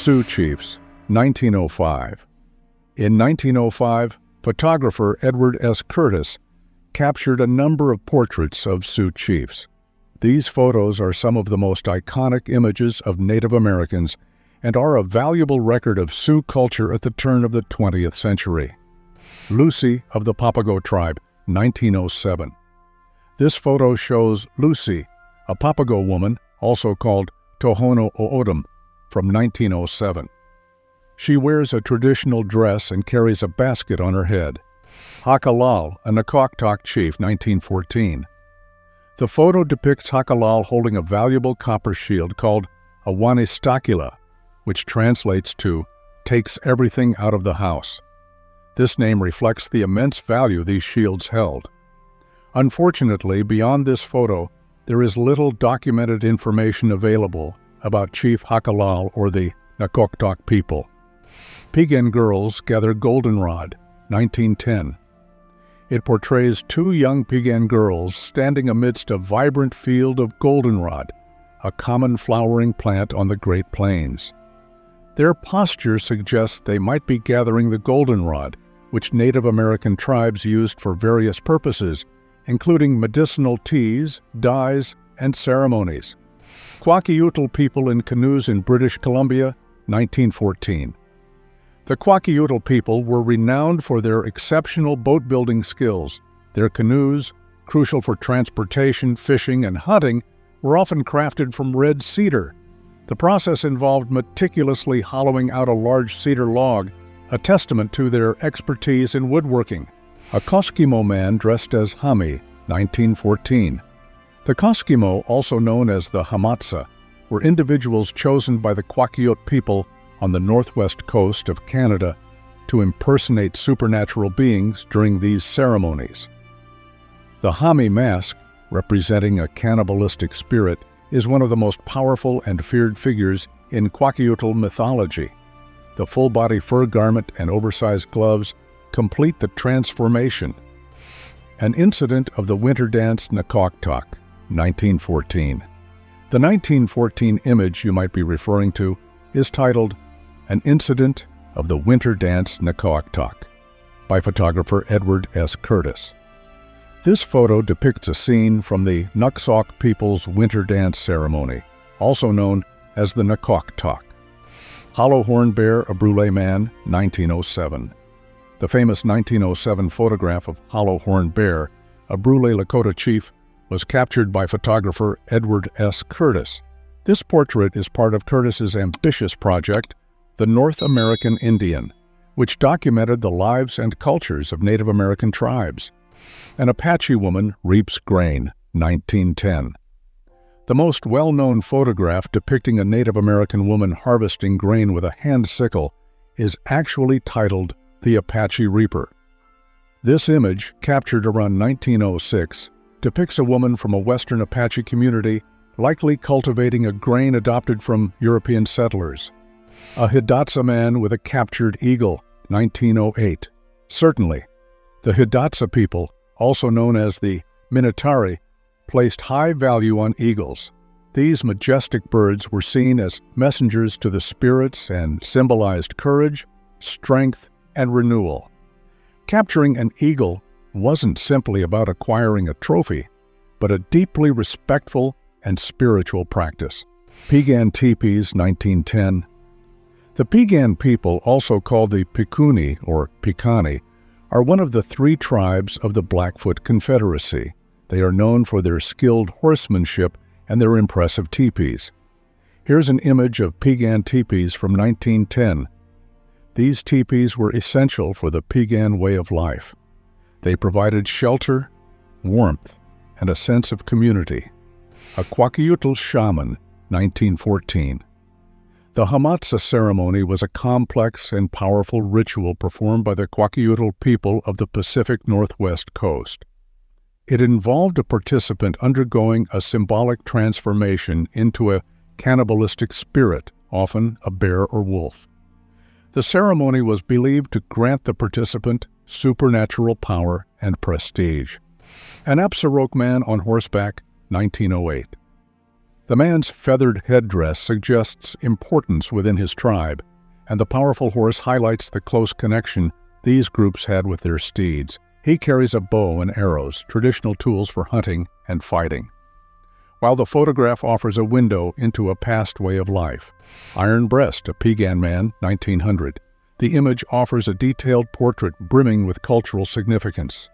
Sioux Chiefs, 1905. In 1905, photographer Edward S. Curtis captured a number of portraits of Sioux chiefs. These photos are some of the most iconic images of Native Americans and are a valuable record of Sioux culture at the turn of the 20th century. Lucy of the Papago tribe, 1907. This photo shows Lucy, a Papago woman, also called Tohono O'odham, from 1907. She wears a traditional dress and carries a basket on her head. Hakalal, a Nakoktok chief, 1914. The photo depicts Hakalal holding a valuable copper shield called a Wanistakila, which translates to takes everything out of the house. This name reflects the immense value these shields held. Unfortunately, beyond this photo, there is little documented information available about Chief Hakalal or the Nakoktok people. Piegan Girls Gather Goldenrod, 1910. It portrays two young Piegan girls standing amidst a vibrant field of goldenrod, a common flowering plant on the Great Plains. Their posture suggests they might be gathering the goldenrod, which Native American tribes used for various purposes, including medicinal teas, dyes, and ceremonies. Kwakiutl people in canoes in British Columbia, 1914. The Kwakiutl people were renowned for their exceptional boat-building skills. Their canoes, crucial for transportation, fishing, and hunting, were often crafted from red cedar. The process involved meticulously hollowing out a large cedar log, a testament to their expertise in woodworking. A Koskimo man dressed as Hami, 1914. The Koskimo, also known as the Hamatsa, were individuals chosen by the Kwakiut people on the northwest coast of Canada to impersonate supernatural beings during these ceremonies. The Hami mask, representing a cannibalistic spirit, is one of the most powerful and feared figures in Kwakiutl mythology. The full-body fur garment and oversized gloves complete the transformation. An incident of the winter dance Nakoktok, 1914. The 1914 image you might be referring to is titled An Incident of the Winter Dance Nakoktok by photographer Edward S. Curtis. This photo depicts a scene from the Nuxalk people's winter dance ceremony, also known as the Nakoktok. Hollow Horn Bear, a Brule Man, 1907. The famous 1907 photograph of Hollow Horn Bear, a Brule Lakota chief, was captured by photographer Edward S. Curtis. This portrait is part of Curtis's ambitious project, The North American Indian, which documented the lives and cultures of Native American tribes. An Apache woman reaps grain, 1910. The most well-known photograph depicting a Native American woman harvesting grain with a hand sickle is actually titled The Apache Reaper. This image, captured around 1906, depicts a woman from a western Apache community likely cultivating a grain adopted from European settlers. A Hidatsa man with a captured eagle, 1908. Certainly, the Hidatsa people, also known as the Minatari, placed high value on eagles. These majestic birds were seen as messengers to the spirits and symbolized courage, strength, and renewal. Capturing an eagle wasn't simply about acquiring a trophy, but a deeply respectful and spiritual practice. Piegan Teepees, 1910. The Piegan people, also called the Pikuni or Pikani, are one of the three tribes of the Blackfoot Confederacy. They are known for their skilled horsemanship and their impressive teepees. Here's an image of Piegan teepees from 1910. These teepees were essential for the Piegan way of life. They provided shelter, warmth, and a sense of community. A Kwakiutl shaman, 1914. The Hamatsa ceremony was a complex and powerful ritual performed by the Kwakiutl people of the Pacific Northwest coast. It involved a participant undergoing a symbolic transformation into a cannibalistic spirit, often a bear or wolf. The ceremony was believed to grant the participant supernatural power and prestige. An Apsaroke man on horseback, 1908. The man's feathered headdress suggests importance within his tribe, and the powerful horse highlights the close connection these groups had with their steeds. He carries a bow and arrows, traditional tools for hunting and fighting. While the photograph offers a window into a past way of life. Iron Breast, a Piegan man, 1900. The image offers a detailed portrait brimming with cultural significance.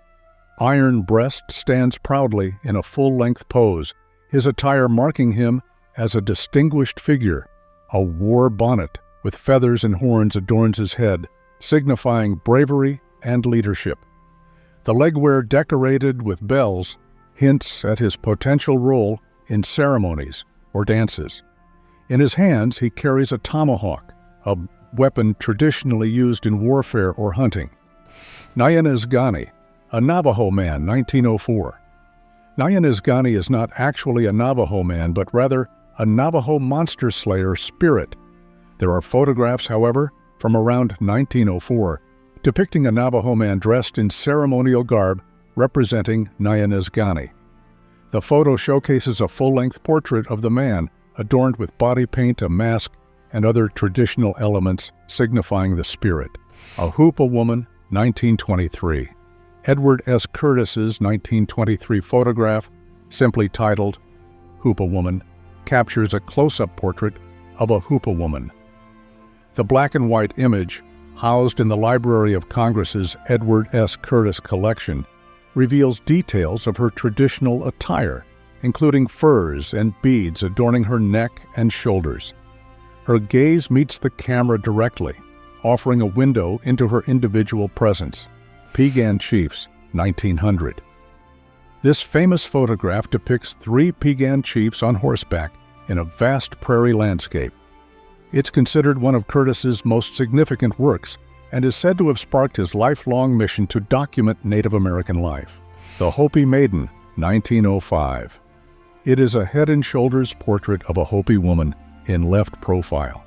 Iron Breast stands proudly in a full-length pose, his attire marking him as a distinguished figure. A war bonnet with feathers and horns adorns his head, signifying bravery and leadership. The legwear decorated with bells hints at his potential role in ceremonies or dances. In his hands, he carries a tomahawk, a weapon traditionally used in warfare or hunting. Nyanesgani, a Navajo man, 1904. Nyanesgani is not actually a Navajo man, but rather a Navajo monster slayer spirit. There are photographs, however, from around 1904, depicting a Navajo man dressed in ceremonial garb representing Nyanesgani. The photo showcases a full-length portrait of the man, adorned with body paint, a mask, and other traditional elements signifying the spirit. A Hoopa Woman, 1923. Edward S. Curtis's 1923 photograph, simply titled Hoopa Woman, captures a close-up portrait of a Hoopa woman. The black and white image, housed in the Library of Congress's Edward S. Curtis collection, reveals details of her traditional attire, including furs and beads adorning her neck and shoulders. Her gaze meets the camera directly, offering a window into her individual presence. Piegan Chiefs, 1900. This famous photograph depicts 3 Piegan chiefs on horseback in a vast prairie landscape. It's considered one of Curtis's most significant works and is said to have sparked his lifelong mission to document Native American life. The Hopi Maiden, 1905. It is a head and shoulders portrait of a Hopi woman in left profile.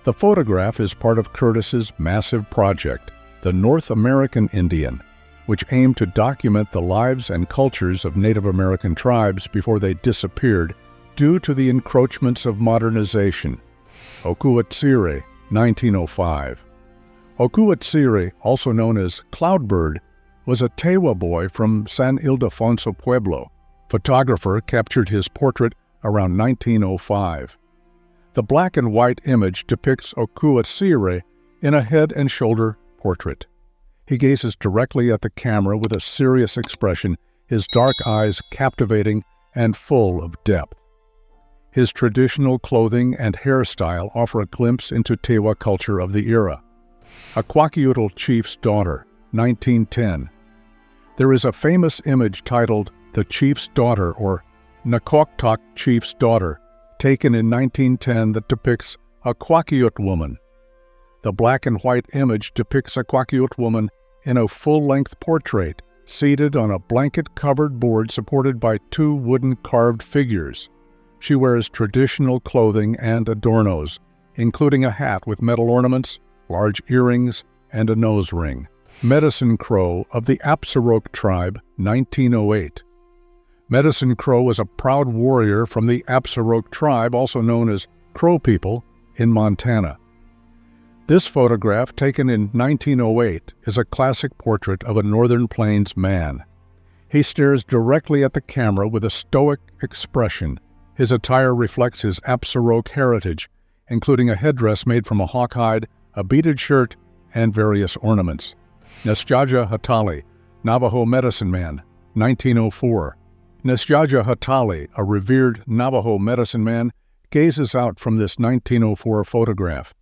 The photograph is part of Curtis's massive project, the North American Indian, which aimed to document the lives and cultures of Native American tribes before they disappeared due to the encroachments of modernization. Okuatsire, 1905. Okuatsire, also known as Cloudbird, was a Tewa boy from San Ildefonso Pueblo. Photographer captured his portrait around 1905. The black and white image depicts Okuatsire in a head and shoulder portrait. He gazes directly at the camera with a serious expression, his dark eyes captivating and full of depth. His traditional clothing and hairstyle offer a glimpse into Tewa culture of the era. A Kwakiutl Chief's Daughter, 1910. There is a famous image titled The Chief's Daughter or Nakoktok Chief's Daughter, taken in 1910 that depicts a Kwakiut woman. The black and white image depicts a Kwakiut woman in a full-length portrait, seated on a blanket-covered board supported by 2 wooden carved figures. She wears traditional clothing and adornos, including a hat with metal ornaments, large earrings, and a nose ring. Medicine Crow of the Apsaroke tribe, 1908. Medicine Crow was a proud warrior from the Apsaroke tribe, also known as Crow People, in Montana. This photograph, taken in 1908, is a classic portrait of a Northern Plains man. He stares directly at the camera with a stoic expression. His attire reflects his Apsaroke heritage, including a headdress made from a hawkehide, a beaded shirt, and various ornaments. Nesjaja Hatali, Navajo medicine man, 1904. Nesjaja Hatali, a revered Navajo medicine man, gazes out from this 1904 photograph.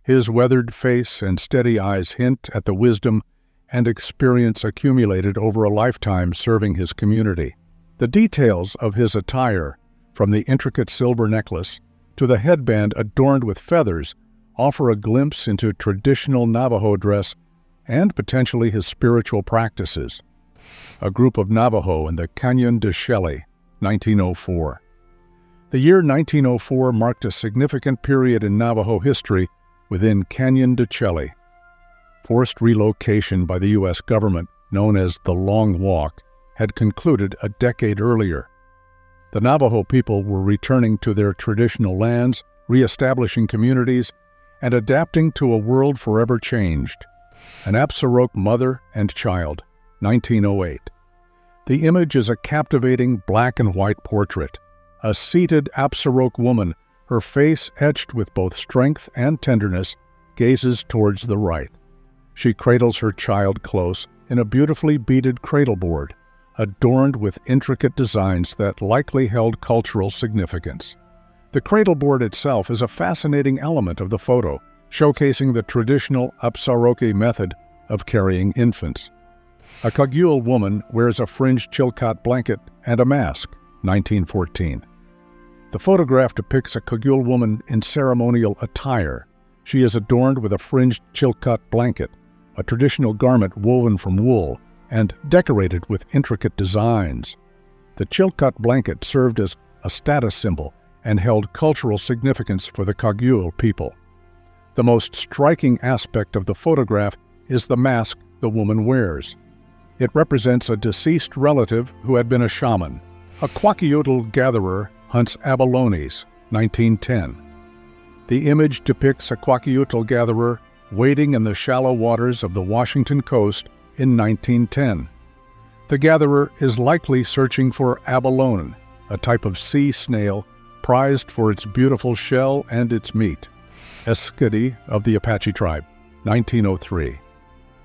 His weathered face and steady eyes hint at the wisdom and experience accumulated over a lifetime serving his community. The details of his attire, from the intricate silver necklace to the headband adorned with feathers, offer a glimpse into traditional Navajo dress and potentially his spiritual practices. A group of Navajo in the Canyon de Chelly, 1904. The year 1904 marked a significant period in Navajo history within Canyon de Chelly. Forced relocation by the U.S. government, known as the Long Walk, had concluded a decade earlier. The Navajo people were returning to their traditional lands, reestablishing communities, and adapting to a world forever changed. An Apsaroke mother and child, 1908. The image is a captivating black and white portrait. A seated Apsaroke woman, her face etched with both strength and tenderness, gazes towards the right. She cradles her child close in a beautifully beaded cradleboard, adorned with intricate designs that likely held cultural significance. The cradleboard itself is a fascinating element of the photo, showcasing the traditional Apsaroke method of carrying infants. A Kogiel woman wears a fringed Chilkat blanket and a mask, 1914. The photograph depicts a Kogiel woman in ceremonial attire. She is adorned with a fringed Chilkat blanket, a traditional garment woven from wool and decorated with intricate designs. The Chilkat blanket served as a status symbol and held cultural significance for the Kogiel people. The most striking aspect of the photograph is the mask the woman wears. It represents a deceased relative who had been a shaman. A Kwakiutl gatherer hunts abalones, 1910. The image depicts a Kwakiutl gatherer wading in the shallow waters of the Washington coast in 1910. The gatherer is likely searching for abalone, a type of sea snail prized for its beautiful shell and its meat. Eskadi of the Apache tribe, 1903.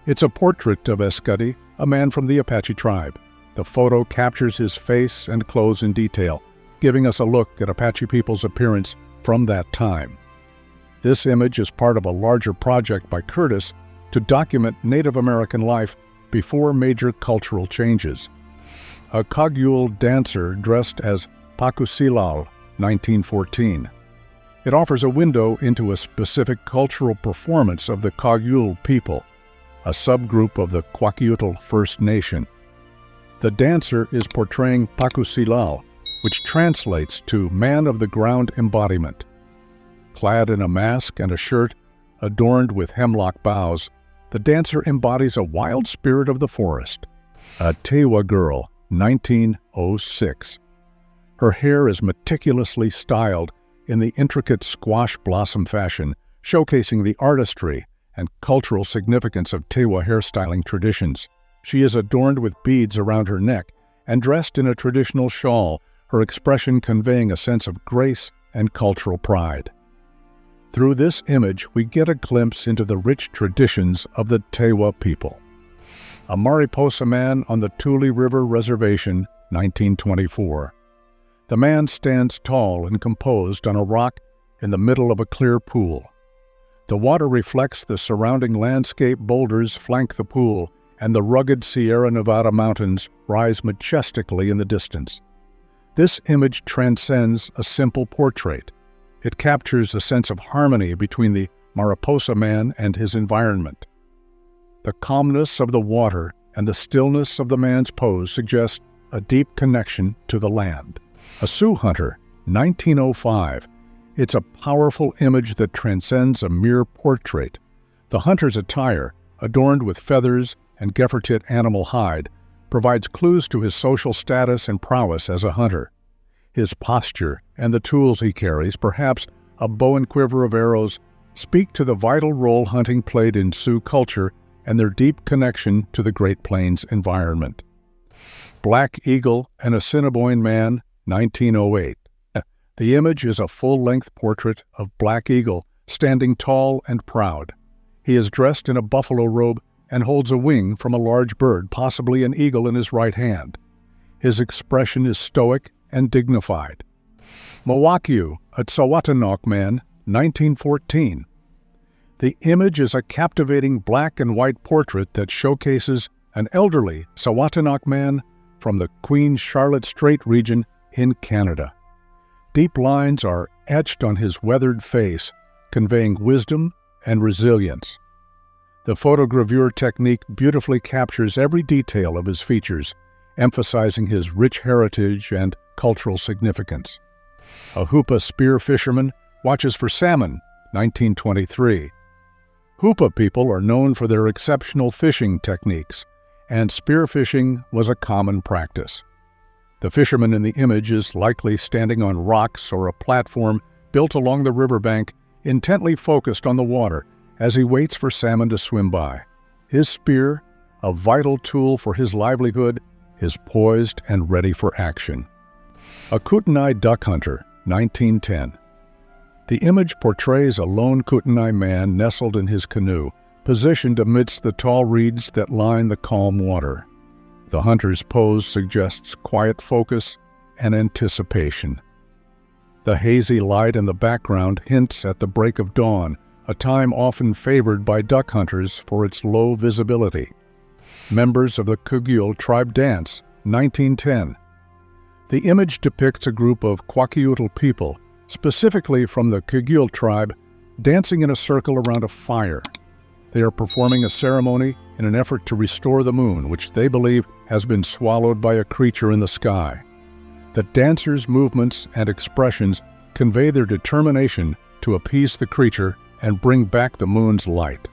It's a portrait of Eskadi, a man from the Apache tribe. The photo captures his face and clothes in detail, giving us a look at Apache people's appearance from that time. This image is part of a larger project by Curtis to document Native American life before major cultural changes. A Kogiel dancer dressed as Pakusilal, 1914. It offers a window into a specific cultural performance of the Kogiel people, a subgroup of the Kwakiutl First Nation. The dancer is portraying Pakusilal, which translates to man of the ground embodiment. Clad in a mask and a shirt adorned with hemlock boughs, the dancer embodies a wild spirit of the forest. A Tewa girl, 1906. Her hair is meticulously styled in the intricate squash blossom fashion, showcasing the artistry and cultural significance of Tewa hairstyling traditions. She is adorned with beads around her neck and dressed in a traditional shawl, her expression conveying a sense of grace and cultural pride. Through this image, we get a glimpse into the rich traditions of the Tewa people. A Mariposa man on the Tule River Reservation, 1924. The man stands tall and composed on a rock in the middle of a clear pool. The water reflects the surrounding landscape. Boulders flank the pool, and the rugged Sierra Nevada mountains rise majestically in the distance. This image transcends a simple portrait. It captures a sense of harmony between the Mariposa man and his environment. The calmness of the water and the stillness of the man's pose suggest a deep connection to the land. A Sioux hunter, 1905. It's a powerful image that transcends a mere portrait. The hunter's attire, adorned with feathers and Gefertit animal hide, provides clues to his social status and prowess as a hunter. His posture and the tools he carries, perhaps a bow and quiver of arrows, speak to the vital role hunting played in Sioux culture and their deep connection to the Great Plains environment. Black Eagle and Assiniboine Man, 1908. The image is a full-length portrait of Black Eagle standing tall and proud. He is dressed in a buffalo robe and holds a wing from a large bird, possibly an eagle, in his right hand. His expression is stoic and dignified. Mowakyu, a Tsawwatanok Man, 1914. The image is a captivating black and white portrait that showcases an elderly Tsawwatanok man from the Queen Charlotte Strait region in Canada. Deep lines are etched on his weathered face, conveying wisdom and resilience. The photogravure technique beautifully captures every detail of his features, emphasizing his rich heritage and cultural significance. A Hoopa spear fisherman watches for salmon, 1923. Hoopa people are known for their exceptional fishing techniques, and spearfishing was a common practice. The fisherman in the image is likely standing on rocks or a platform built along the riverbank, intently focused on the water as he waits for salmon to swim by. His spear, a vital tool for his livelihood, is poised and ready for action. A Kootenai duck hunter, 1910. The image portrays a lone Kootenai man nestled in his canoe, positioned amidst the tall reeds that line the calm water. The hunter's pose suggests quiet focus and anticipation. The hazy light in the background hints at the break of dawn, a time often favored by duck hunters for its low visibility. Members of the Kagul tribe dance, 1910. The image depicts a group of Kwakiutl people, specifically from the Kagul tribe, dancing in a circle around a fire. They are performing a ceremony in an effort to restore the moon, which they believe has been swallowed by a creature in the sky. The dancers' movements and expressions convey their determination to appease the creature and bring back the moon's light.